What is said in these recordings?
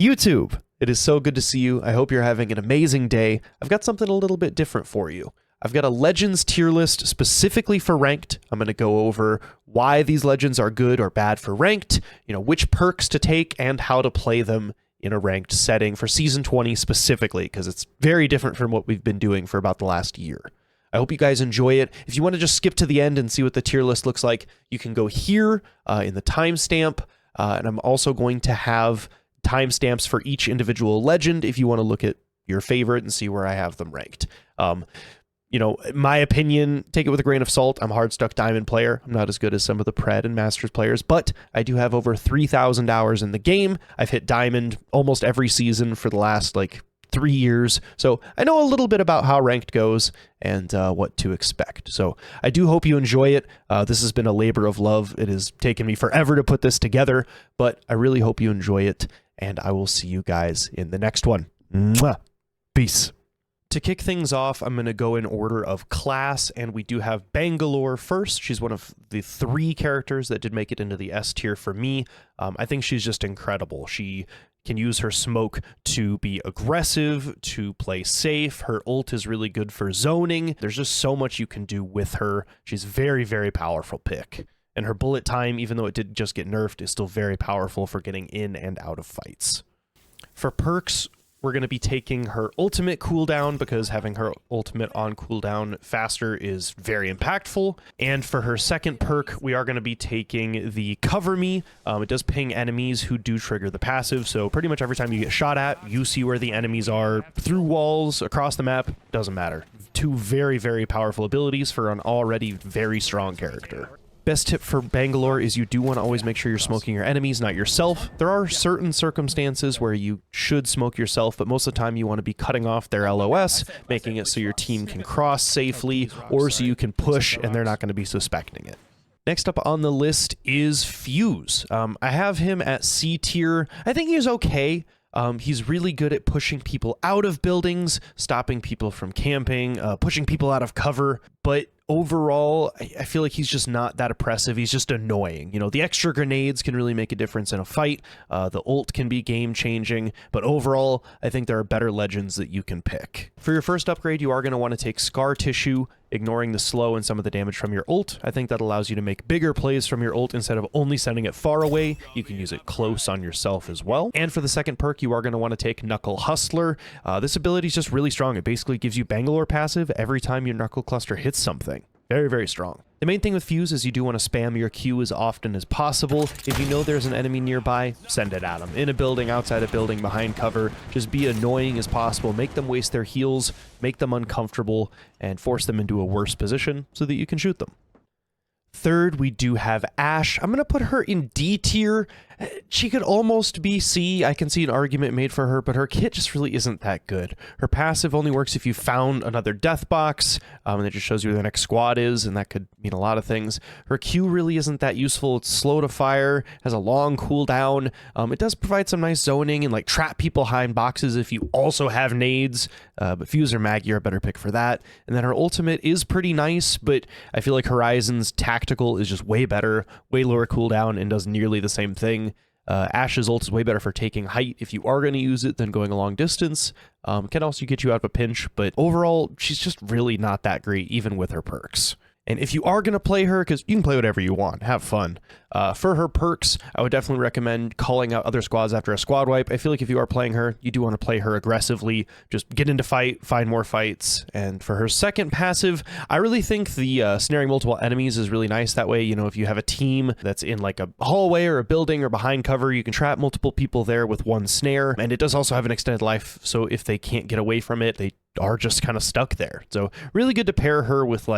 YouTube, it is so good to see you. I hope you're having an amazing day. I've got something a little bit different for you. I've got a Legends tier list specifically for Ranked. I'm going to go over why these Legends are good or bad for Ranked, which perks to take, and how to play them in a Ranked setting for Season 20 specifically, because it's very different from what we've been doing for about the last year. I hope you guys enjoy it. If you want to just skip to the end and see what the tier list looks like, you can go here in the timestamp, and I'm also going to have timestamps for each individual legend if you want to look at your favorite and see where I have them ranked. My opinion, take it with a grain of salt. I'm a hard-stuck diamond player. I'm not as good as some of the Pred and Masters players, but I do have over 3,000 hours in the game. I've hit diamond almost every season for the last 3 years, so I know a little bit about how ranked goes and what to expect. So I do hope you enjoy it. This has been a labor of love. It has taken me forever to put this together, but I really hope you enjoy it, and I will see you guys in the next one. Mwah. Peace. To kick things off, I'm going to go in order of class, and we do have Bangalore first. She's one of the 3 characters that did make it into the S tier for me. I think she's just incredible. She can use her smoke to be aggressive, to play safe. Her ult is really good for zoning. There's just so much you can do with her. She's very, very powerful pick. And her bullet time, even though it did just get nerfed, is still very powerful for getting in and out of fights. For perks, we're going to be taking her ultimate cooldown because having her ultimate on cooldown faster is very impactful. And for her second perk, we are going to be taking the Cover Me. It does ping enemies who do trigger the passive, so pretty much every time you get shot at, you see where the enemies are through walls, across the map, doesn't matter. 2 very, very powerful abilities for an already very strong character. Best tip for Bangalore is you do want to always make sure you're smoking your enemies, not yourself. There are certain circumstances where you should smoke yourself, but most of the time you want to be cutting off their LOS, making it so your team can cross safely, or so you can push and they're not going to be suspecting it. Next up on the list is Fuse. I have him at C tier. I think he's okay. He's really good at pushing people out of buildings, stopping people from camping, pushing people out of cover, but overall, I feel like he's just not that oppressive. He's just annoying. The extra grenades can really make a difference in a fight. The ult can be game-changing, but overall, I think there are better legends that you can pick. For your first upgrade, you are going to want to take Scar Tissue, ignoring the slow and some of the damage from your ult. I think that allows you to make bigger plays from your ult instead of only sending it far away. You can use it close on yourself as well. And for the second perk, you are going to want to take Knuckle Hustler. This ability is just really strong. It basically gives you Bangalore passive every time your Knuckle Cluster hits something. Very, very strong. The main thing with Fuse is you do want to spam your Q as often as possible. If you know there's an enemy nearby, send it at them. In a building, outside a building, behind cover, just be annoying as possible. Make them waste their heals, make them uncomfortable, and force them into a worse position so that you can shoot them. Third, we do have Ashe. I'm going to put her in D tier. She could almost be C. I can see an argument made for her, but her kit just really isn't that good. Her passive only works if you found another death box, and it just shows you where the next squad is, and that could mean a lot of things. Her Q really isn't that useful. It's slow to fire, has a long cooldown. It does provide some nice zoning and trap people behind boxes if you also have nades, but Fuse or Maggie are a better pick for that. And then her ultimate is pretty nice, but I feel like Horizon's tactical is just way better, way lower cooldown, and does nearly the same thing. Ashe's ult is way better for taking height if you are going to use it than going a long distance. Can also get you out of a pinch, but overall, she's just really not that great, even with her perks. And if you are going to play her, because you can play whatever you want, have fun. For her perks, I would definitely recommend calling out other squads after a squad wipe. I feel like if you are playing her, you do want to play her aggressively. Just get into fight, find more fights. And for her second passive, I really think the snaring multiple enemies is really nice. That way, if you have a team that's in a hallway or a building or behind cover, you can trap multiple people there with one snare. And it does also have an extended life, so if they can't get away from it, they are just kind of stuck there. So really good to pair her with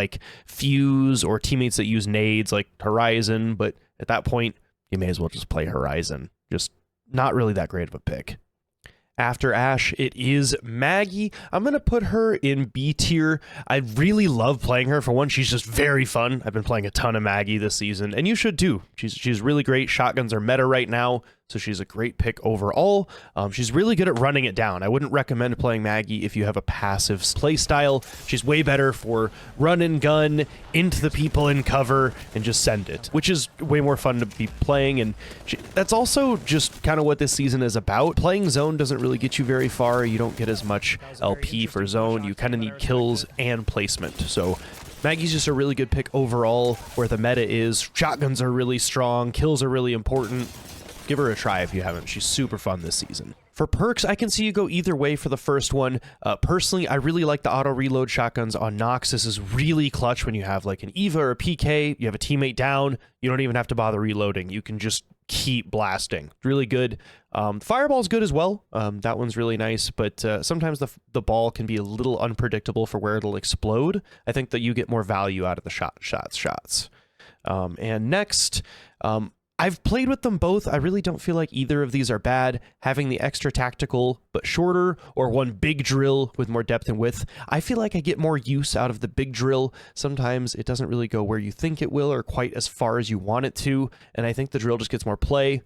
Fuse or teammates that use nades like Horizon, but at that point you may as well just play Horizon. Just not really that great of a pick. After Ashe, it is Maggie. I'm going to put her in B tier. I really love playing her. For one, she's just very fun. I've been playing a ton of Maggie this season, and you should too. She's really great. Shotguns are meta right now, so she's a great pick overall. She's really good at running it down. I wouldn't recommend playing Maggie if you have a passive play style. She's way better for run and gun into the people in cover and just send it, which is way more fun to be playing. And that's also just kind of what this season is about. Playing zone doesn't really get you very far. You don't get as much LP for zone. You kind of need kills and placement. So Maggie's just a really good pick overall, where the meta is shotguns are really strong, kills are really important. Give her a try if you haven't. She's super fun this season. For perks, I can see you go either way for the first one. Personally, I really like the auto reload shotguns on Nox. This is really clutch when you have like an Eva or a PK, you have a teammate down, you don't even have to bother reloading. You can just keep blasting. Really good. Fireball's good as well. That one's really nice, but sometimes the ball can be a little unpredictable for where it'll explode. I think that you get more value out of the shots. And next, I've played with them both. I really don't feel like either of these are bad. Having the extra tactical but shorter, or one big drill with more depth and width, I feel like I get more use out of the big drill. Sometimes it doesn't really go where you think it will or quite as far as you want it to, and I think the drill just gets more play.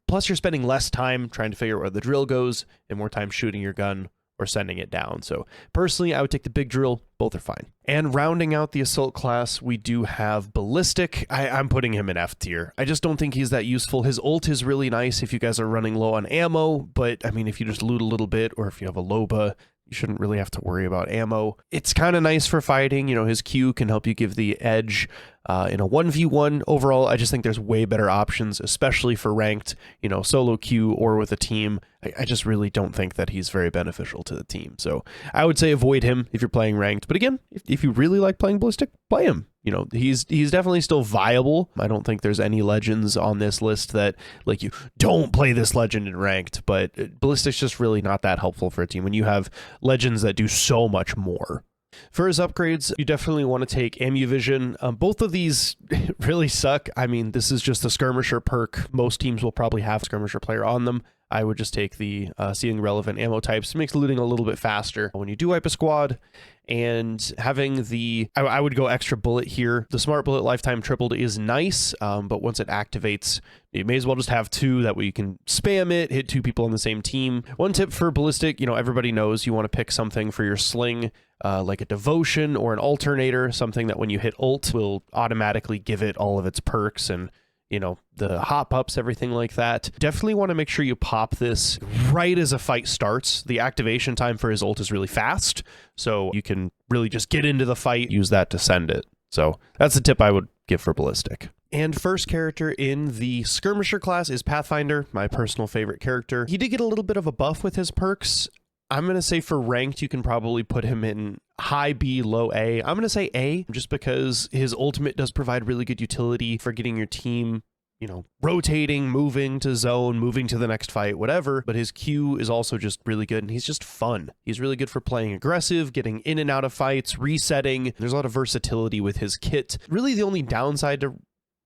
Plus you're spending less time trying to figure out where the drill goes and more time shooting your gun or sending it down. So personally, I would take the big drill. Both are fine. And rounding out the assault class, we do have Ballistic. I'm putting him in F tier. I just don't think he's that useful. His ult is really nice if you guys are running low on ammo, but I mean, if you just loot a little bit, or if you have a Loba, you shouldn't really have to worry about ammo. It's kind of nice for fighting. You know, his Q can help you give the edge in a 1v1. Overall, I just think there's way better options, especially for ranked, you know, solo Q or with a team. I just really don't think that he's very beneficial to the team. So I would say avoid him if you're playing ranked. But again, if you really like playing Ballistic, play him. You know, he's definitely still viable. I don't think there's any legends on this list that, like, you don't play this legend in ranked, but Ballistic's just really not that helpful for a team when you have legends that do so much more. For his upgrades, you definitely want to take Ammu-Vision. Both of these really suck. I mean, this is just a skirmisher perk. Most teams will probably have a skirmisher player on them. I would just take the seeing relevant ammo types. It makes looting a little bit faster when you do wipe a squad. And having the, I would go extra bullet here. The smart bullet lifetime tripled is nice, but once it activates, you may as well just have two. That way you can spam it, hit two people on the same team. One tip for Ballistic, you know, everybody knows you want to pick something for your sling, like a devotion or an alternator, something that when you hit ult will automatically give it all of its perks and, you know, the hop ups, everything like that. Definitely want to make sure you pop this right as a fight starts. The activation time for his ult is really fast, so you can really just get into the fight, use that to send it. So that's the tip I would give for Ballistic. And first character in the skirmisher class is Pathfinder, my personal favorite character. He did get a little bit of a buff with his perks. I'm going to say for ranked, you can probably put him in high B, low A. I'm going to say A, just because his ultimate does provide really good utility for getting your team, you know, rotating, moving to zone, moving to the next fight, whatever. But his Q is also just really good, and he's just fun. He's really good for playing aggressive, getting in and out of fights, resetting. There's a lot of versatility with his kit. Really, the only downside to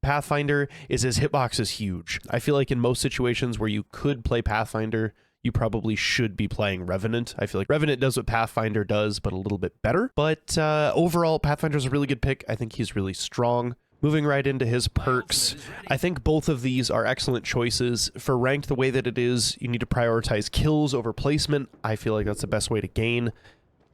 Pathfinder is his hitbox is huge. I feel like in most situations where you could play Pathfinder, you probably should be playing Revenant. I feel like Revenant does what Pathfinder does, but a little bit better. But overall, Pathfinder's a really good pick. I think he's really strong. Moving right into his perks, I think both of these are excellent choices. For ranked the way that it is, you need to prioritize kills over placement. I feel like that's the best way to gain.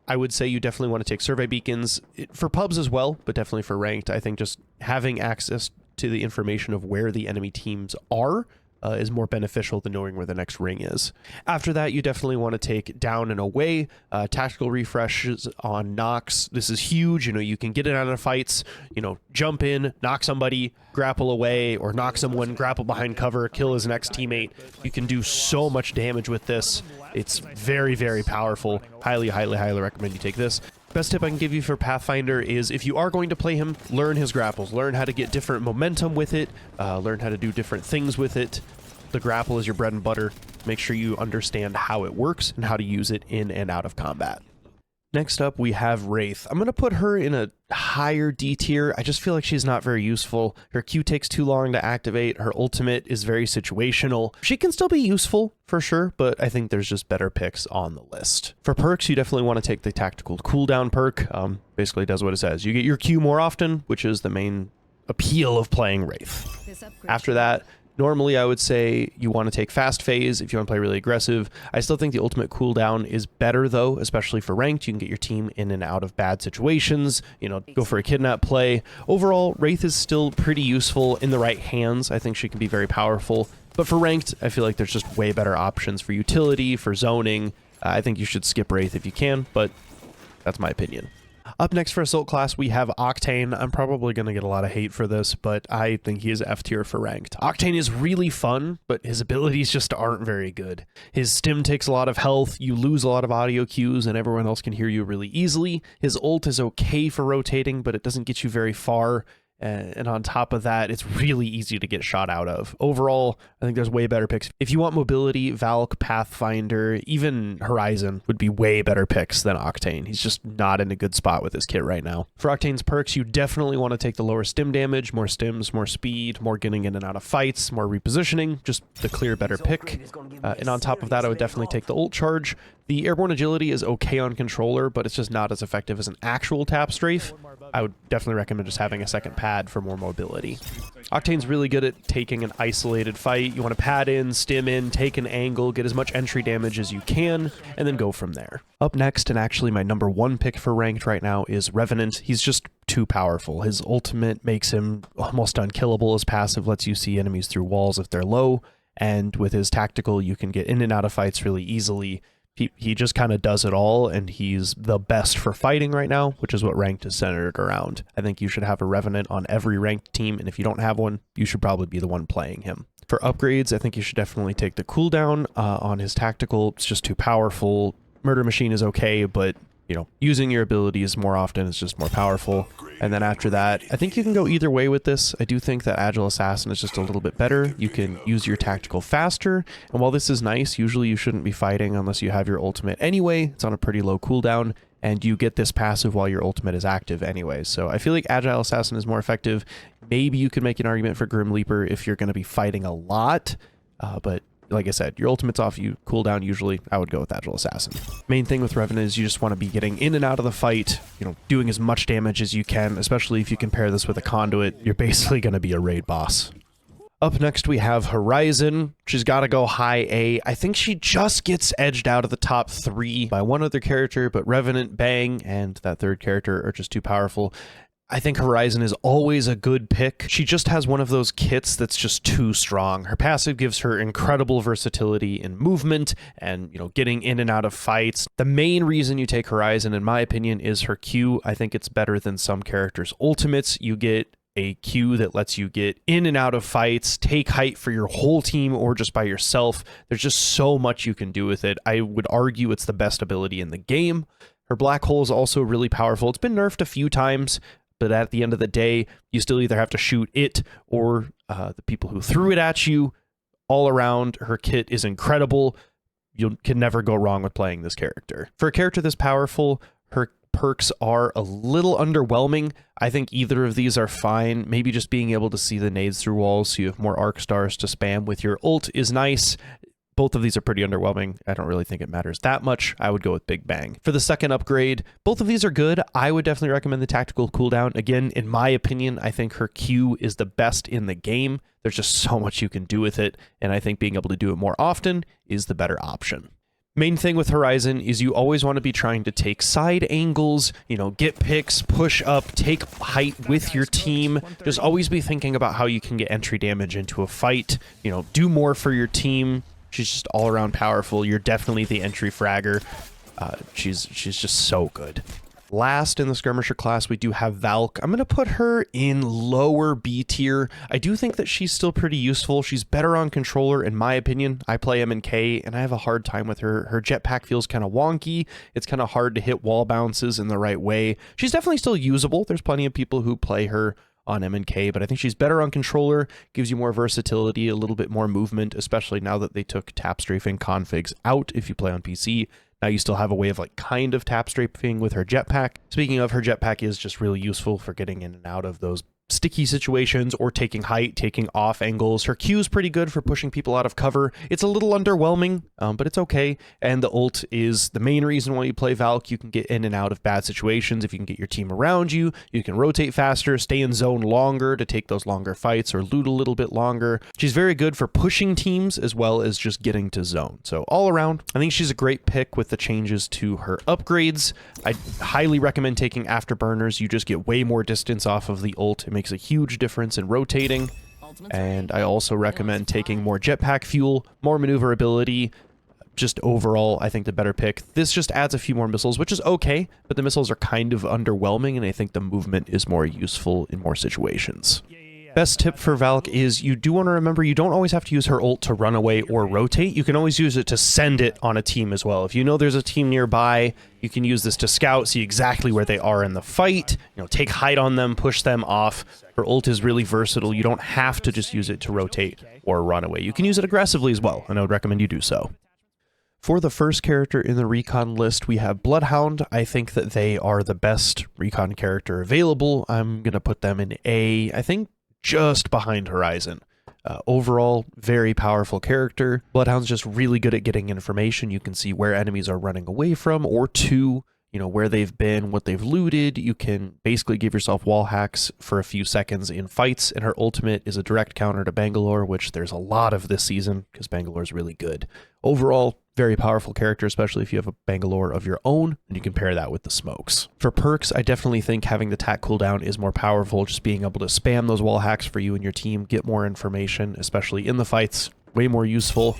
I would say you definitely want to take survey beacons for pubs as well, but definitely for ranked. I think just having access to the information of where the enemy teams are is more beneficial than knowing where the next ring is. After that, you definitely want to take down and away. Tactical refreshes on Nox. This is huge. You know, you can get it out of fights, you know, jump in, knock somebody, grapple away, or knock someone, grapple behind cover, kill his next teammate. You can do so much damage with this. It's very, very powerful. Highly, highly, highly recommend you take this. Best tip I can give you for Pathfinder is if you are going to play him, learn his grapples. Learn how to get different momentum with it. Learn how to do different things with it. The grapple is your bread and butter. Make sure you understand how it works and how to use it in and out of combat. Next up, we have Wraith. I'm going to put her in a higher D tier. I just feel like she's not very useful. Her Q takes too long to activate. Her ultimate is very situational. She can still be useful for sure, but I think there's just better picks on the list. For perks, you definitely want to take the tactical cooldown perk. Basically does what it says. You get your Q more often, which is the main appeal of playing Wraith. After that, Normally, I would say you want to take fast phase if you want to play really aggressive. I still think the ultimate cooldown is better, though, especially for ranked. You can get your team in and out of bad situations, you know, go for a kidnap play. Overall, Wraith is still pretty useful in the right hands. I think she can be very powerful. But for ranked, I feel like there's just way better options for utility, for zoning. I think you should skip Wraith if you can, but that's my opinion. Up next for Assault class, we have Octane. I'm probably going to get a lot of hate for this, but I think he is F tier for ranked. Octane is really fun, but his abilities just aren't very good. His stim takes a lot of health, you lose a lot of audio cues, and everyone else can hear you really easily. His ult is okay for rotating, but it doesn't get you very far. And on top of that, it's really easy to get shot out of. Overall, I think there's way better picks. If you want mobility, Valk, Pathfinder, even Horizon would be way better picks than Octane. He's just not in a good spot with his kit right now. For Octane's perks, you definitely want to take the lower stim damage, more stims, more speed, more getting in and out of fights, more repositioning, just the clear better pick. And on top of that, I would definitely take the ult charge. The airborne agility is okay on controller, but it's just not as effective as an actual tap strafe. I would definitely recommend just having a second pad for more mobility. Octane's really good at taking an isolated fight. You want to pad in, stim in, take an angle, get as much entry damage as you can, and then go from there. Up next, and actually my number one pick for ranked right now, is Revenant. He's just too powerful. His ultimate makes him almost unkillable. His passive lets you see enemies through walls if they're low, and with his tactical, you can get in and out of fights really easily. He just kind of does it all, and he's the best for fighting right now, which is what ranked is centered around. I think you should have a Revenant on every ranked team, and if you don't have one, you should probably be the one playing him. For upgrades, I think you should definitely take the cooldown on his tactical. It's just too powerful. Murder Machine is okay, but you know, using your abilities more often is just more powerful. And then after that, I think you can go either way with this. I do think that Agile Assassin is just a little bit better. You can use your tactical faster, and while this is nice, usually you shouldn't be fighting unless you have your ultimate anyway. It's on a pretty low cooldown, and you get this passive while your ultimate is active anyway. So I feel like Agile Assassin is more effective. Maybe you could make an argument for Grim Leaper if you're going to be fighting a lot, but like I said, your ultimate's off, you cooldown usually. I would go with Agile Assassin. Main thing with Revenant is you just want to be getting in and out of the fight, you know, doing as much damage as you can, especially if you can pair this with a Conduit. You're basically going to be a raid boss. Up next, we have Horizon. She's got to go high A. I think she just gets edged out of the top 3 by one other character, but Revenant, Bang, and that third character are just too powerful. I think Horizon is always a good pick. She just has one of those kits that's just too strong. Her passive gives her incredible versatility in movement and, you know, getting in and out of fights. The main reason you take Horizon, in my opinion, is her Q. I think it's better than some characters' ultimates. You get a Q that lets you get in and out of fights, take height for your whole team or just by yourself. There's just so much you can do with it. I would argue it's the best ability in the game. Her Black Hole is also really powerful. It's been nerfed a few times, but at the end of the day, you still either have to shoot it or the people who threw it at you. All around, her kit is incredible. You can never go wrong with playing this character. For a character this powerful, her perks are a little underwhelming. I think either of these are fine. Maybe just being able to see the nades through walls so you have more arc stars to spam with your ult is nice. Both of these are pretty underwhelming. I don't really think it matters that much. I would go with Big Bang. For the second upgrade, both of these are good. I would definitely recommend the tactical cooldown. Again, in my opinion, I think her Q is the best in the game. There's just so much you can do with it, and I think being able to do it more often is the better option. Main thing with Horizon is you always want to be trying to take side angles, you know, get picks, push up, take height with your team. Just always be thinking about how you can get entry damage into a fight, you know, do more for your team. She's just all around powerful. You're definitely the entry fragger. She's just so good. Last in the skirmisher class, we do have Valk. I'm going to put her in lower B tier. I do think that she's still pretty useful. She's better on controller, in my opinion. I play M&K, and I have a hard time with her. Her jetpack feels kind of wonky. It's kind of hard to hit wall bounces in the right way. She's definitely still usable. There's plenty of people who play her on M&K, but I think she's better on controller, gives you more versatility, a little bit more movement, especially now that they took tap strafing configs out if you play on PC. Now you still have a way of like kind of tap strafing with her jetpack. Speaking of, her jetpack is just really useful for getting in and out of those sticky situations or taking height, taking off angles. Her Q is pretty good for pushing people out of cover. It's a little underwhelming, but it's okay. And the ult is the main reason why you play Valk. You can get in and out of bad situations. If you can get your team around you, you can rotate faster, stay in zone longer to take those longer fights or loot a little bit longer. She's very good for pushing teams as well as just getting to zone. So all around, I think she's a great pick with the changes to her upgrades. I highly recommend taking Afterburners. You just get way more distance off of the ult. It makes a huge difference in rotating. And I also recommend taking more jetpack fuel, more maneuverability. Just overall, I think the better pick. This just adds a few more missiles, which is okay, but the missiles are kind of underwhelming, and I think the movement is more useful in more situations. Best tip for Valk is you do want to remember you don't always have to use her ult to run away or rotate. You can always use it to send it on a team as well. If you know there's a team nearby, you can use this to scout, see exactly where they are in the fight, take height on them, push them off. Her ult is really versatile. You don't have to just use it to rotate or run away. You can use it aggressively as well, and I would recommend you do so. For the first character in the recon list, we have Bloodhound. I think that they are the best recon character available. I'm going to put them in A, I think, just behind Horizon. Overall, very powerful character. Bloodhound's just really good at getting information. You can see where enemies are running away from or to, where they've been, what they've looted. You can basically give yourself wall hacks for a few seconds in fights, and her ultimate is a direct counter to Bangalore, which there's a lot of this season because Bangalore is really good. Overall, very powerful character, especially if you have a Bangalore of your own, and you can pair that with the smokes. For perks, I definitely think having the tack cooldown is more powerful, just being able to spam those wall hacks for you and your team, get more information, especially in the fights, way more useful.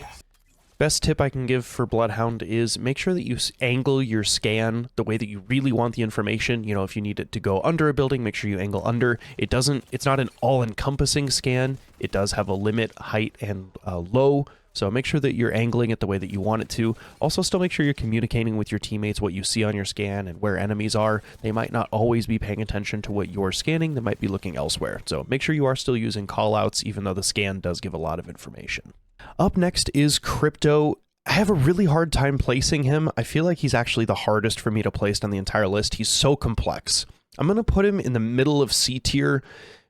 Best tip I can give for Bloodhound is make sure that you angle your scan the way that you really want the information. If you need it to go under a building, make sure you angle under. It's not an all-encompassing scan. It does have a limit, height, and low. So make sure that you're angling it the way that you want it to. Also, still make sure you're communicating with your teammates what you see on your scan and where enemies are. They might not always be paying attention to what you're scanning. They might be looking elsewhere. So make sure you are still using callouts, even though the scan does give a lot of information. Up next is Crypto. I have a really hard time placing him. I feel like he's actually the hardest for me to place on the entire list. He's so complex. I'm going to put him in the middle of C tier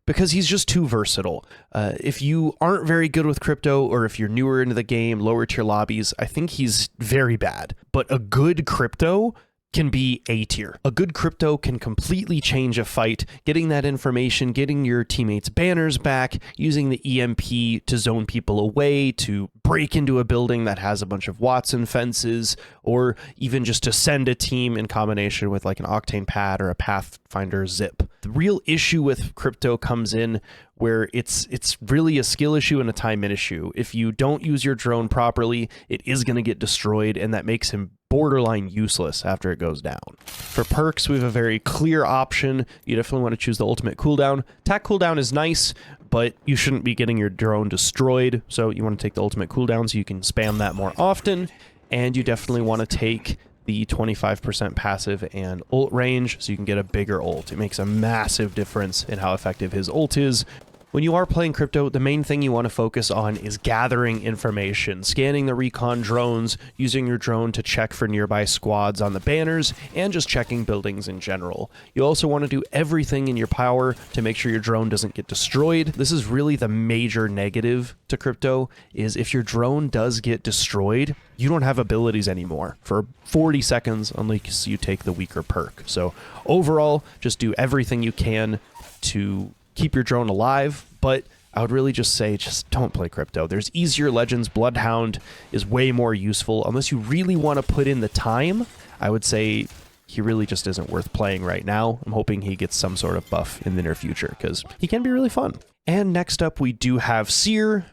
because he's just too versatile. If you aren't very good with Crypto, or if you're newer into the game, lower tier lobbies, I think he's very bad. But a good Crypto can be A tier. A good Crypto can completely change a fight, getting that information, getting your teammates' banners back, using the EMP to zone people away, to break into a building that has a bunch of Watson fences, or even just to send a team in combination with like an Octane pad or a Pathfinder zip. The real issue with Crypto comes in where it's really a skill issue and a time issue. If you don't use your drone properly, it is going to get destroyed, and that makes him borderline useless after it goes down. For perks, we have a very clear option. You definitely want to choose the ultimate cooldown. Tack cooldown is nice, but you shouldn't be getting your drone destroyed, so you want to take the ultimate cooldown so you can spam that more often, and you definitely want to take the 25% passive and ult range so you can get a bigger ult. It makes a massive difference in how effective his ult is. When you are playing Crypto, the main thing you want to focus on is gathering information, scanning the recon drones, using your drone to check for nearby squads on the banners, and just checking buildings in general. You also want to do everything in your power to make sure your drone doesn't get destroyed. This is really the major negative to Crypto, is if your drone does get destroyed, you don't have abilities anymore for 40 seconds unless you take the weaker perk. So overall, just do everything you can to keep your drone alive, but I would really just say just don't play Crypto. There's easier legends. Bloodhound is way more useful. Unless you really want to put in the time, I would say he really just isn't worth playing right now. I'm hoping he gets some sort of buff in the near future because he can be really fun. And next up, we do have Sear.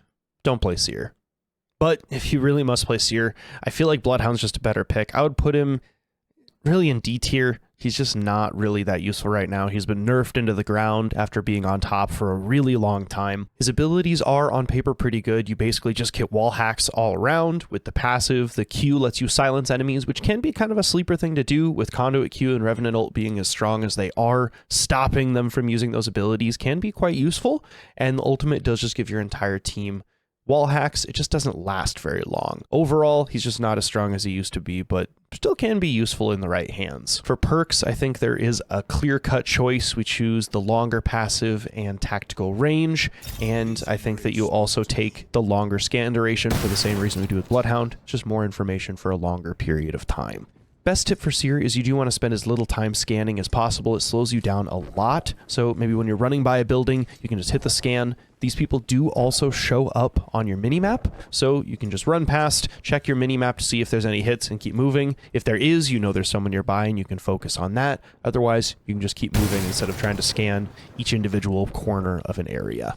Don't play Sear. But if you really must play Sear, I feel like Bloodhound's just a better pick. I would put him really in D tier. He's just not really that useful right now. He's been nerfed into the ground after being on top for a really long time. His abilities are on paper pretty good. You basically just get wall hacks all around with the passive. The Q lets you silence enemies, which can be kind of a sleeper thing to do with Conduit Q and Revenant ult being as strong as they are. Stopping them from using those abilities can be quite useful. And the ultimate does just give your entire team wall hacks. It just doesn't last very long. Overall, he's just not as strong as he used to be, but still can be useful in the right hands. For perks, I think there is a clear-cut choice. We choose the longer passive and tactical range, and I think that you also take the longer scan duration for the same reason we do with Bloodhound, just more information for a longer period of time. Best tip for Sear is you do want to spend as little time scanning as possible. It slows you down a lot. So maybe when you're running by a building, you can just hit the scan. These people do also show up on your minimap, so you can just run past, check your minimap to see if there's any hits and keep moving. If there is, you know there's someone nearby and you can focus on that. Otherwise, you can just keep moving instead of trying to scan each individual corner of an area.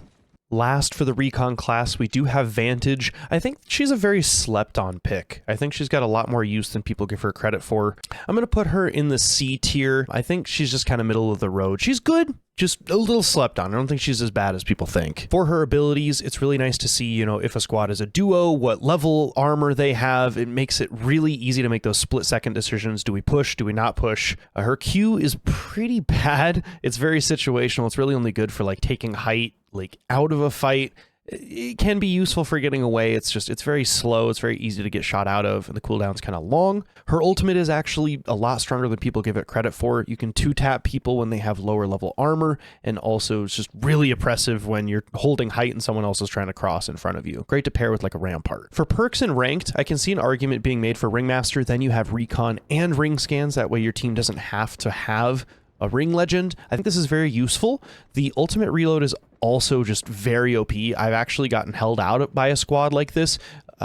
Last for the recon class, we do have Vantage. I think she's a very slept-on pick. I think she's got a lot more use than people give her credit for. I'm going to put her in the C tier. I think she's just kind of middle of the road. She's good, just a little slept on. I don't think she's as bad as people think. For her abilities, it's really nice to see, you know, if a squad is a duo, what level armor they have. It makes it really easy to make those split-second decisions. Do we push? Do we not push? Her Q is pretty bad. It's very situational. It's really only good for like taking height, like out of a fight. It can be useful for getting away. It's very slow. It's very easy to get shot out of, and the cooldown's kind of long. Her ultimate is actually a lot stronger than people give it credit for. You can two-tap people when they have lower level armor, and also it's just really oppressive when you're holding height and someone else is trying to cross in front of you. Great to pair with like a Rampart. For perks in ranked, I can see an argument being made for Ringmaster. Then you have recon and ring scans. That way your team doesn't have to have a ring legend. I think this is very useful. The ultimate reload is also just very OP. I've actually gotten held out by a squad like this.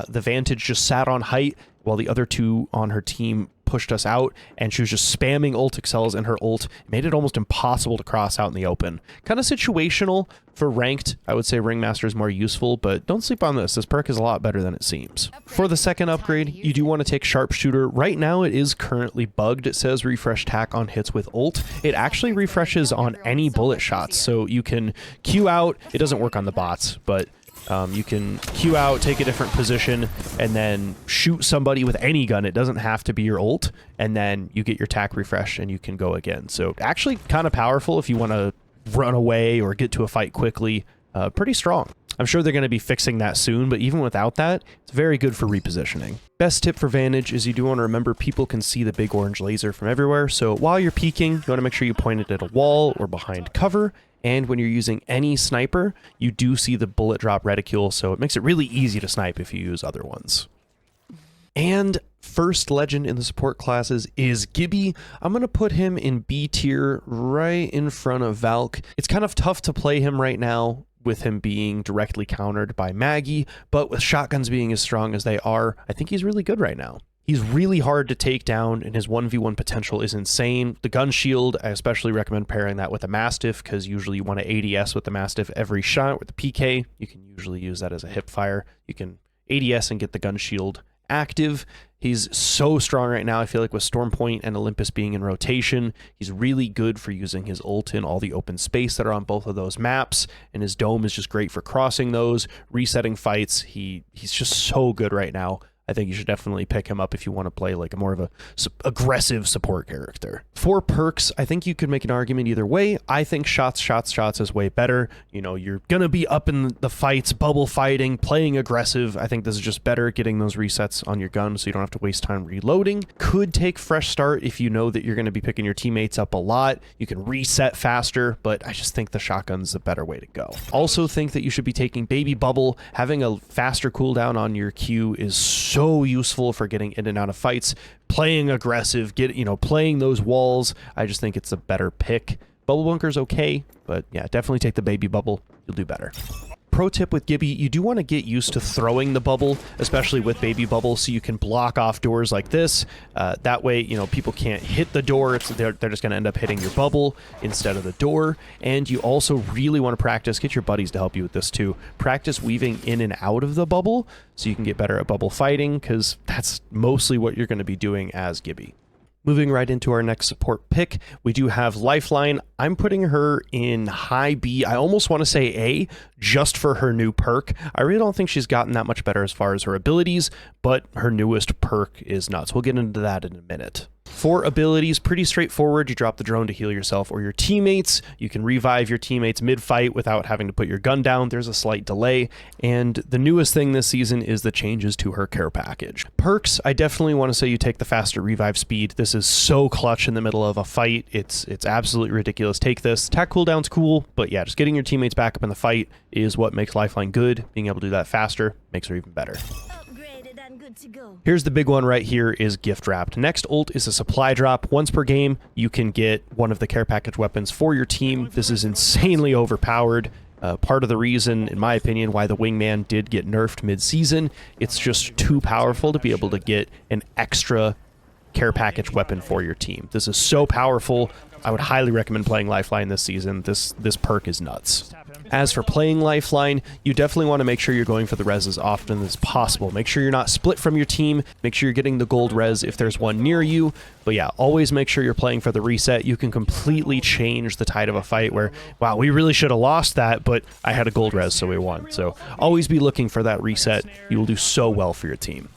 The Vantage just sat on height while the other two on her team pushed us out, and she was just spamming ult excels, and her ult made it almost impossible to cross out in the open. Kind of situational. For ranked, I would say Ringmaster is more useful, but don't sleep on this. This perk is a lot better than it seems. For the second upgrade, you do want to take Sharpshooter. Right now, it is currently bugged. It says refresh tack on hits with ult. It actually refreshes on any bullet shots, so you can queue out. It doesn't work on the bots, but you can queue out, take a different position, and then shoot somebody with any gun. It doesn't have to be your ult, and then you get your tack refresh and you can go again. So actually kind of powerful if you want to run away or get to a fight quickly. Pretty strong. I'm sure they're going to be fixing that soon, but even without that, it's very good for repositioning. Best tip for Vantage is you do want to remember people can see the big orange laser from everywhere, so while you're peeking, you want to make sure you point it at a wall or behind cover. And when you're using any sniper, you do see the bullet drop reticule, so it makes it really easy to snipe if you use other ones. And first legend in the support classes is Gibby. I'm going to put him in B tier right in front of Valk. It's kind of tough to play him right now with him being directly countered by Maggie, but with shotguns being as strong as they are, I think he's really good right now. He's really hard to take down, and his 1v1 potential is insane. The gun shield, I especially recommend pairing that with a Mastiff, because usually you want to ADS with the Mastiff every shot. With the PK, you can usually use that as a hip fire. You can ADS and get the gun shield active. He's so strong right now. I feel like with Stormpoint and Olympus being in rotation, he's really good for using his ult in all the open space that are on both of those maps, and his dome is just great for crossing those, resetting fights. He's just so good right now. I think you should definitely pick him up if you want to play like a more of a aggressive support character. For perks, I think you could make an argument either way. I think shots is way better. You know, you're going to be up in the fights, bubble fighting, playing aggressive. I think this is just better, getting those resets on your gun so you don't have to waste time reloading. Could take fresh start if you know that you're going to be picking your teammates up a lot. You can reset faster, but I just think the shotgun's a better way to go. Also think that you should be taking Baby Bubble. Having a faster cooldown on your Q is so useful for getting in and out of fights, playing aggressive, playing those walls. I just think it's a better pick. Bubble Bunker's okay, but yeah, definitely take the Baby Bubble. You'll do better. Pro tip with Gibby, you do want to get used to throwing the bubble, especially with Baby Bubble, so you can block off doors like this. That way, people can't hit the door. They're just going to end up hitting your bubble instead of the door. And you also really want to practice, get your buddies to help you with this too, practice weaving in and out of the bubble so you can get better at bubble fighting, because that's mostly what you're going to be doing as Gibby. Moving right into our next support pick, we do have Lifeline. I'm putting her in high B. I almost want to say A, just for her new perk. I really don't think she's gotten that much better as far as her abilities, but her newest perk is nuts. We'll get into that in a minute. For abilities, pretty straightforward. You drop the drone to heal yourself or your teammates. You can revive your teammates mid-fight without having to put your gun down. There's a slight delay. And the newest thing this season is the changes to her care package. Perks, I definitely want to say you take the faster revive speed. This is so clutch in the middle of a fight. It's absolutely ridiculous. Take this. Attack cooldown's cool, but yeah, just getting your teammates back up in the fight is what makes Lifeline good. Being able to do that faster makes her even better. Here's the big one right here is gift wrapped. Next ult is a supply drop. Once per game, you can get one of the care package weapons for your team. This is insanely overpowered. Part of the reason, in my opinion, why the wingman did get nerfed mid-season, it's just too powerful to be able to get an extra care package weapon for your team. This is so powerful. I would highly recommend playing Lifeline this season. This perk is nuts. As for playing Lifeline, you definitely want to make sure you're going for the res as often as possible. Make sure you're not split from your team. Make sure you're getting the gold res if there's one near you. But yeah, always make sure you're playing for the reset. You can completely change the tide of a fight where, wow, we really should have lost that, but I had a gold res, so we won. So always be looking for that reset. You will do so well for your team.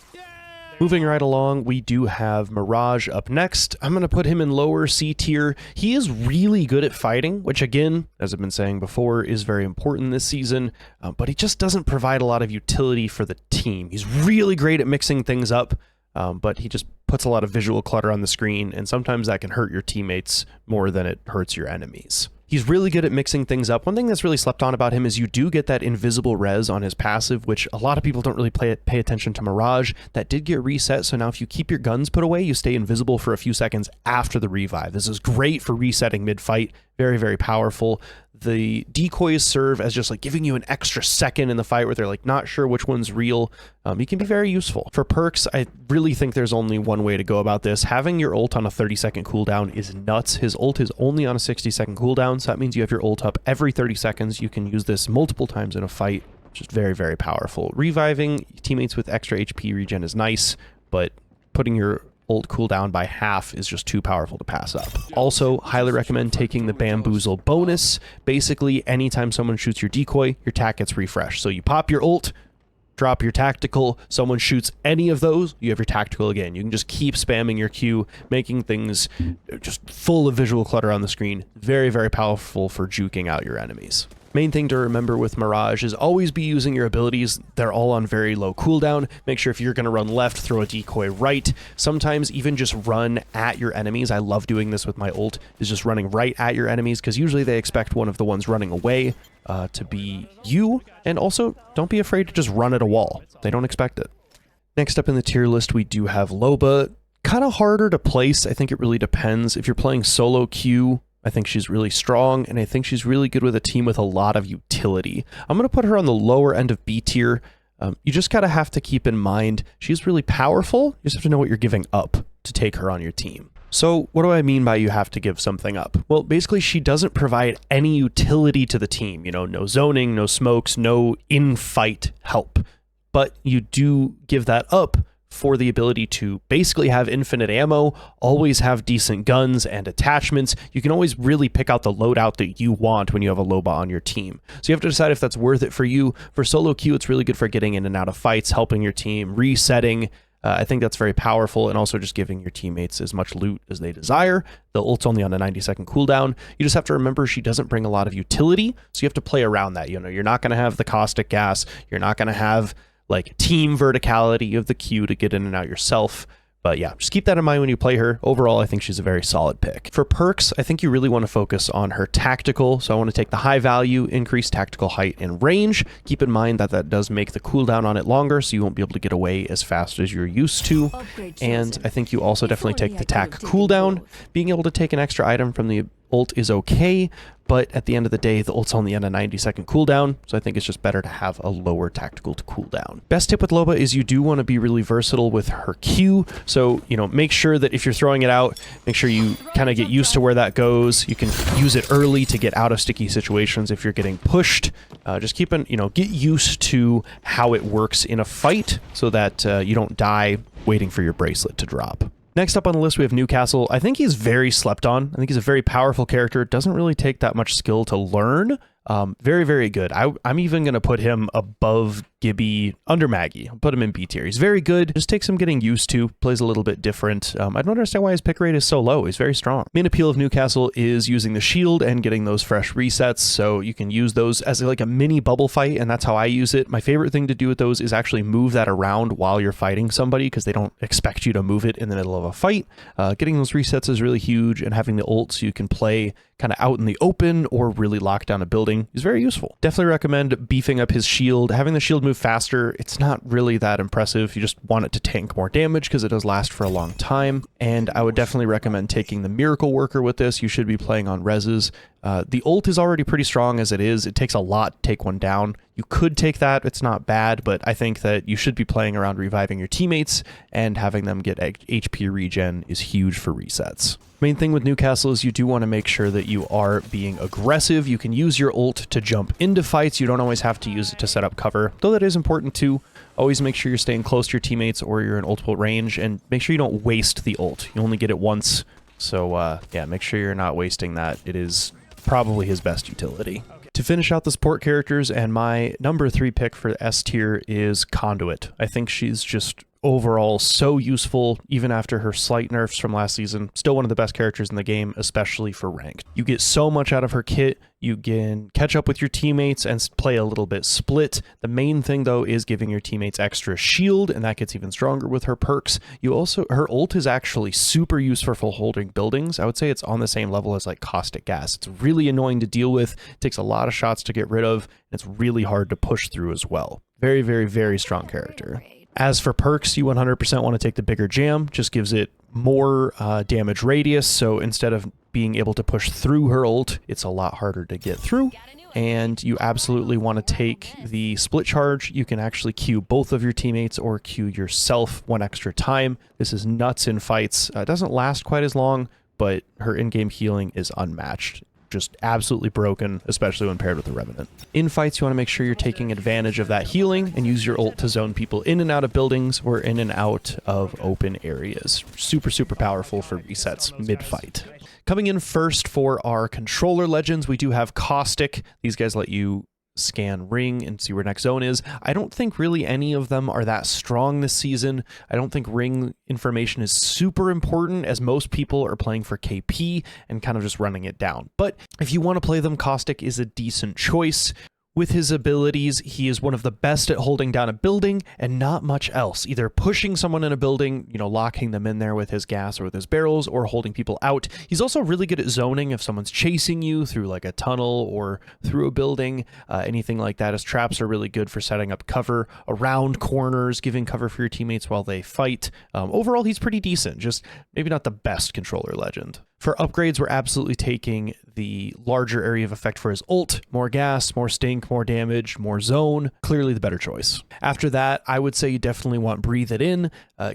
Moving right along, we do have Mirage up next. I'm going to put him in lower C tier. He is really good at fighting, which again, as I've been saying before, is very important this season, but he just doesn't provide a lot of utility for the team. He's really great at mixing things up, but he just puts a lot of visual clutter on the screen, and sometimes that can hurt your teammates more than it hurts your enemies. He's really good at mixing things up. One thing that's really slept on about him is you do get that invisible res on his passive, which a lot of people don't really pay attention to Mirage. That did get reset, so now if you keep your guns put away, you stay invisible for a few seconds after the revive. This is great for resetting mid-fight. Very, very powerful. The decoys serve as just like giving you an extra second in the fight where they're like not sure which one's real. He can be very useful. For perks, I really think there's only one way to go about this. Having your ult on a 30-second cooldown is nuts. His ult is only on a 60-second cooldown, so that means you have your ult up every 30 seconds. You can use this multiple times in a fight, which is very, very powerful. Reviving teammates with extra HP regen is nice, but putting your ult cooldown by half is just too powerful to pass up. Also, highly recommend taking the bamboozle bonus. Basically, anytime someone shoots your decoy, your tac gets refreshed. So you pop your ult, drop your tactical, someone shoots any of those, you have your tactical again. You can just keep spamming your Q, making things just full of visual clutter on the screen. Very, very powerful for juking out your enemies. Main thing to remember with Mirage is always be using your abilities. They're all on very low cooldown. Make sure if you're going to run left, throw a decoy right. Sometimes even just run at your enemies. I love doing this with my ult, is just running right at your enemies, because usually they expect one of the ones running away to be you. And also, don't be afraid to just run at a wall. They don't expect it. Next up in the tier list, we do have Loba. Kind of harder to place. I think it really depends. If you're playing solo queue, I think she's really strong, and I think she's really good with a team with a lot of utility. I'm going to put her on the lower end of B tier. You just gotta have to keep in mind, she's really powerful. You just have to know what you're giving up to take her on your team. So what do I mean by you have to give something up? Well, basically she doesn't provide any utility to the team. You know, no zoning, no smokes, no in-fight help. But you do give that up for the ability to basically have infinite ammo, always have decent guns and attachments. You can always really pick out the loadout that you want when you have a Loba on your team. So you have to decide if that's worth it for you. For solo queue, it's really good for getting in and out of fights, helping your team, resetting. I think that's very powerful, and also just giving your teammates as much loot as they desire. The ult's only on a 90-second cooldown. You just have to remember she doesn't bring a lot of utility, so you have to play around that. You know, you're not going to have the caustic gas. You're not going to have like team verticality of the queue to get in and out yourself. But yeah, just keep that in mind when you play her. Overall, I think she's a very solid pick. For perks, I think you really want to focus on her tactical. So I want to take the high value, increase tactical height and range. Keep in mind that that does make the cooldown on it longer, so you won't be able to get away as fast as you're used to. And I think you also definitely take the tac cooldown. Being able to take an extra item from the ult is okay, but at the end of the day, the ult's only on a 90-second cooldown, so I think it's just better to have a lower tactical to cooldown. Best tip with Loba is you do want to be really versatile with her Q, so, you know, make sure that if you're throwing it out, make sure you kind of get used to where that goes. You can use it early to get out of sticky situations if you're getting pushed. Just keep in, you know, get used to how it works in a fight so that you don't die waiting for your bracelet to drop. Next up on the list, we have Newcastle. I think he's very slept on. I think he's a very powerful character. It doesn't really take that much skill to learn. Very, very good. I'm even going to put him above Gibby, under Maggie. I'll put him in B tier. He's very good. Just takes some getting used to. Plays a little bit different. I don't understand why his pick rate is so low. He's very strong. Main appeal of Newcastle is using the shield and getting those fresh resets. So you can use those as like a mini bubble fight, and that's how I use it. My favorite thing to do with those is actually move that around while you're fighting somebody, because they don't expect you to move it in the middle of a fight. Getting those resets is really huge, and having the ult so you can play kind of out in the open or really lock down a building is very useful. Definitely recommend beefing up his shield. Having the shield move faster, it's not really that impressive. You just want it to tank more damage because it does last for a long time. And I would definitely recommend taking the Miracle Worker with this. You should be playing on reses. The ult is already pretty strong as it is. It takes a lot to take one down. You could take that. It's not bad, but I think that you should be playing around reviving your teammates, and having them get HP regen is huge for resets. Main thing with Newcastle is you do want to make sure that you are being aggressive. You can use your ult to jump into fights. You don't always have to use it to set up cover, though that is important too. Always make sure you're staying close to your teammates or you're in ultimate range, and make sure you don't waste the ult. You only get it once, so yeah, make sure you're not wasting that. It is probably his best utility. To finish out the support characters, and my number 3 pick for S tier is Conduit. I think she's just overall so useful, even after her slight nerfs from last season. Still one of the best characters in the game, especially for ranked. You get so much out of her kit. You can catch up with your teammates and play a little bit split. The main thing though is giving your teammates extra shield, and that gets even stronger with her perks. You also, her ult is actually super useful for holding buildings. I would say it's on the same level as like Caustic Gas. It's really annoying to deal with. It takes a lot of shots to get rid of, and it's really hard to push through as well. Very, very, very strong character. As for perks, you 100% want to take the bigger jam. Just gives it more damage radius, so instead of being able to push through her ult, it's a lot harder to get through. And you absolutely want to take the split charge. You can actually queue both of your teammates or queue yourself one extra time. This is nuts in fights. It doesn't last quite as long, but her in-game healing is unmatched. Just absolutely broken, especially when paired with the Revenant. In fights, you want to make sure you're taking advantage of that healing and use your ult to zone people in and out of buildings or in and out of open areas. Super, super powerful for resets mid-fight. Coming in first for our controller legends, we do have Costic. These guys let you scan ring and see where next zone is. I don't think really any of them are that strong this season. I don't think ring information is super important, as most people are playing for KP and kind of just running it down. But if you want to play them, Costic is a decent choice. With his abilities, he is one of the best at holding down a building and not much else. Either pushing someone in a building, you know, locking them in there with his gas or with his barrels, or holding people out. He's also really good at zoning if someone's chasing you through like a tunnel or through a building, anything like that. His traps are really good for setting up cover around corners, giving cover for your teammates while they fight. Overall, he's pretty decent, just maybe not the best controller legend. For upgrades, we're absolutely taking the larger area of effect for his ult. More gas, more stink, more damage, more zone. Clearly the better choice. After that, I would say you definitely want Breathe It In.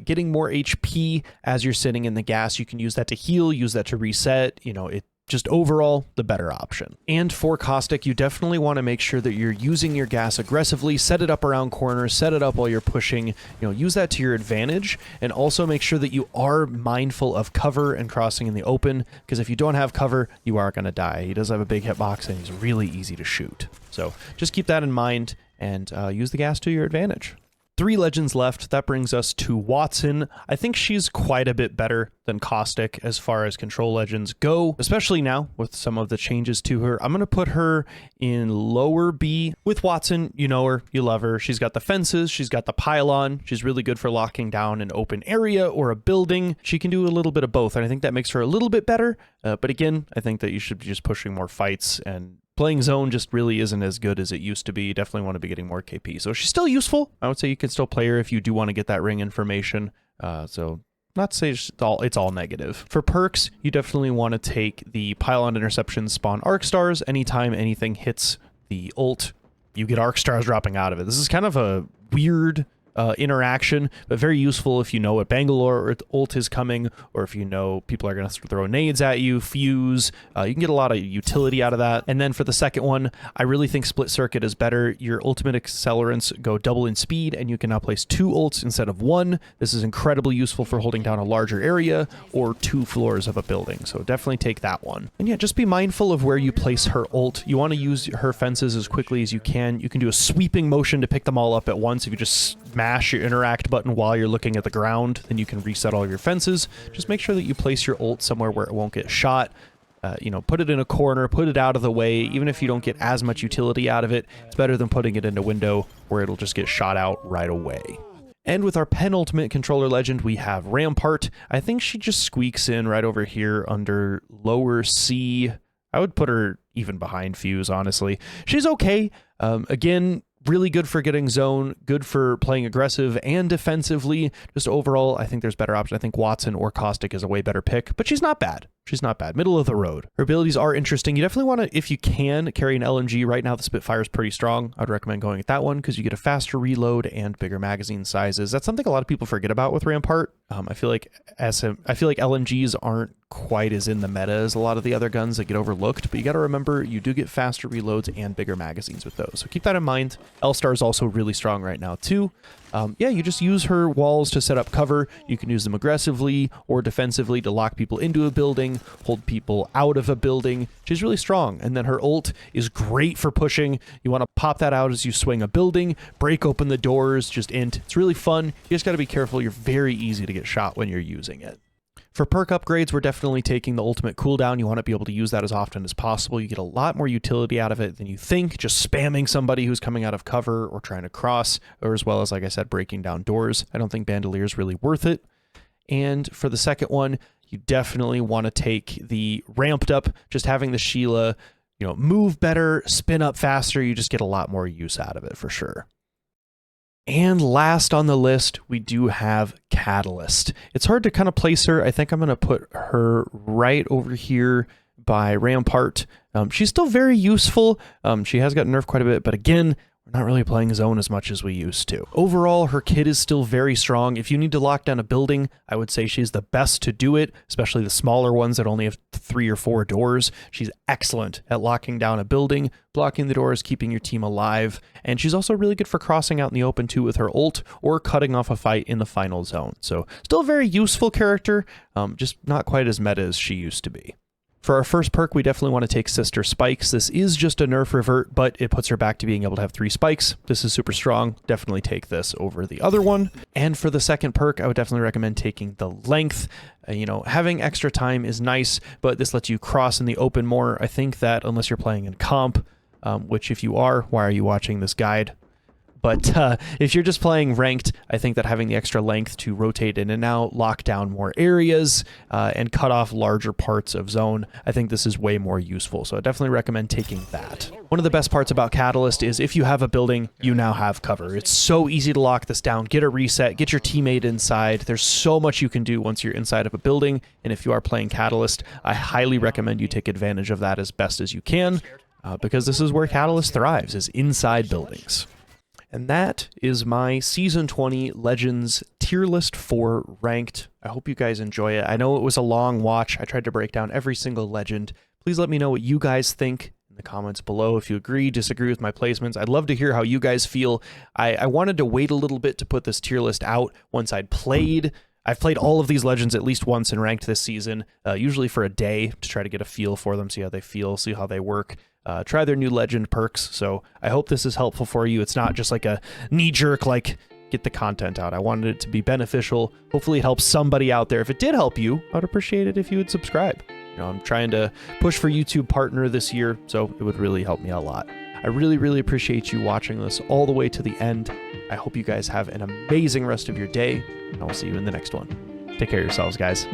Getting more HP as you're sitting in the gas. You can use that to heal, use that to reset. You know, just overall, the better option. And for Caustic, you definitely want to make sure that you're using your gas aggressively, set it up around corners, set it up while you're pushing, you know, use that to your advantage, and also make sure that you are mindful of cover and crossing in the open, because if you don't have cover, you are going to die. He does have a big hitbox, and he's really easy to shoot. So just keep that in mind, and use the gas to your advantage. 3 legends left. That brings us to Watson. I think she's quite a bit better than Costic as far as control legends go, especially now with some of the changes to her. I'm going to put her in lower B. With Watson, you know her, you love her. She's got the fences, she's got the pylon. She's really good for locking down an open area or a building. She can do a little bit of both, and I think that makes her a little bit better. But again, I think that you should be just pushing more fights, and playing zone just really isn't as good as it used to be. You definitely want to be getting more KP. So she's still useful. I would say you can still play her if you do want to get that ring information. So not to say it's all negative. For perks, you definitely want to take the Pylon Interception spawn Arc Stars. Anytime anything hits the ult, you get Arc Stars dropping out of it. This is kind of a weird interaction, but very useful if you know what Bangalore ult is coming, or if you know people are going to throw nades at you, fuse. You can get a lot of utility out of that. And then for the second one, I really think Split Circuit is better. Your ultimate accelerants go double in speed, and you can now place 2 ults instead of 1. This is incredibly useful for holding down a larger area or 2 floors of a building, so definitely take that one. And yeah, just be mindful of where you place her ult. You want to use her fences as quickly as you can. You can do a sweeping motion to pick them all up at once. If you just smash your interact button while you're looking at the ground, then you can reset all your fences. Just make sure that you place your ult somewhere where it won't get shot. You know, put it in a corner, put it out of the way. Even if you don't get as much utility out of it, it's better than putting it in a window where it'll just get shot out right away. And with our penultimate controller legend, we have Rampart. I think she just squeaks in right over here under lower C. I would put her even behind Fuse, honestly. She's okay. Again, really good for getting zone, good for playing aggressive and defensively. Just overall, I think there's better options. I think Watson or Costic is a way better pick, but she's not bad. She's not bad. Middle of the road. Her abilities are interesting. You definitely want to, if you can, carry an LMG. Right now, the Spitfire is pretty strong. I'd recommend going with that one because you get a faster reload and bigger magazine sizes. That's something a lot of people forget about with Rampart. I feel like LMGs aren't quite as in the meta as a lot of the other guns that get overlooked, but you got to remember you do get faster reloads and bigger magazines with those. So keep that in mind. L-Star is also really strong right now too. Yeah, you just use her walls to set up cover. You can use them aggressively or defensively to lock people into a building, hold people out of a building. She's really strong. And then her ult is great for pushing. You want to pop that out as you swing a building, break open the doors, just int. It's really fun. You just got to be careful. You're very easy to get shot when you're using it. For perk upgrades, we're definitely taking the ultimate cooldown. You want to be able to use that as often as possible. You get a lot more utility out of it than you think, just spamming somebody who's coming out of cover or trying to cross, or as well as, like I said, breaking down doors. I don't think Bandolier is really worth it. And for the second one, you definitely want to take the ramped up, just having the Sheila, you know, move better, spin up faster. You just get a lot more use out of it for sure. And last on the list, we do have Catalyst. It's hard to kind of place her. I think I'm going to put her right over here by Rampart. She's still very useful. She has gotten nerfed quite a bit, but again, we're not really playing zone as much as we used to. Overall, her kit is still very strong. If you need to lock down a building, I would say she's the best to do it, especially the smaller ones that only have 3 or 4 doors. She's excellent at locking down a building, blocking the doors, keeping your team alive, and she's also really good for crossing out in the open too with her ult or cutting off a fight in the final zone. So still a very useful character, just not quite as meta as she used to be. For our first perk, we definitely want to take Sister Spikes. This is just a nerf revert, but it puts her back to being able to have 3 spikes. This is super strong. Definitely take this over the other one. And for the second perk, I would definitely recommend taking the Length. You know, having extra time is nice, but this lets you cross in the open more. I think that unless you're playing in comp, which if you are, why are you watching this guide? But if you're just playing ranked, I think that having the extra length to rotate in and out, lock down more areas, and cut off larger parts of zone, I think this is way more useful. So I definitely recommend taking that. One of the best parts about Catalyst is if you have a building, you now have cover. It's so easy to lock this down, get a reset, get your teammate inside. There's so much you can do once you're inside of a building. And if you are playing Catalyst, I highly recommend you take advantage of that as best as you can, because this is where Catalyst thrives, is inside buildings. And that is my Season 20 Legends tier list for Ranked. I hope you guys enjoy it. I know it was a long watch. I tried to break down every single legend. Please let me know what you guys think in the comments below. If you agree, disagree with my placements, I'd love to hear how you guys feel. I wanted to wait a little bit to put this tier list out once I've played all of these legends at least once in Ranked this season, usually for a day to try to get a feel for them, see how they feel, see how they work. Try their new legend perks. So I hope this is helpful for you. It's not just like a knee-jerk, like, get the content out. I wanted it to be beneficial. Hopefully it helps somebody out there. If it did help you, I'd appreciate it if you would subscribe. You know, I'm trying to push for YouTube Partner this year, so it would really help me a lot. I really, really appreciate you watching this all the way to the end. I hope you guys have an amazing rest of your day, and I'll see you in the next one. Take care of yourselves, guys.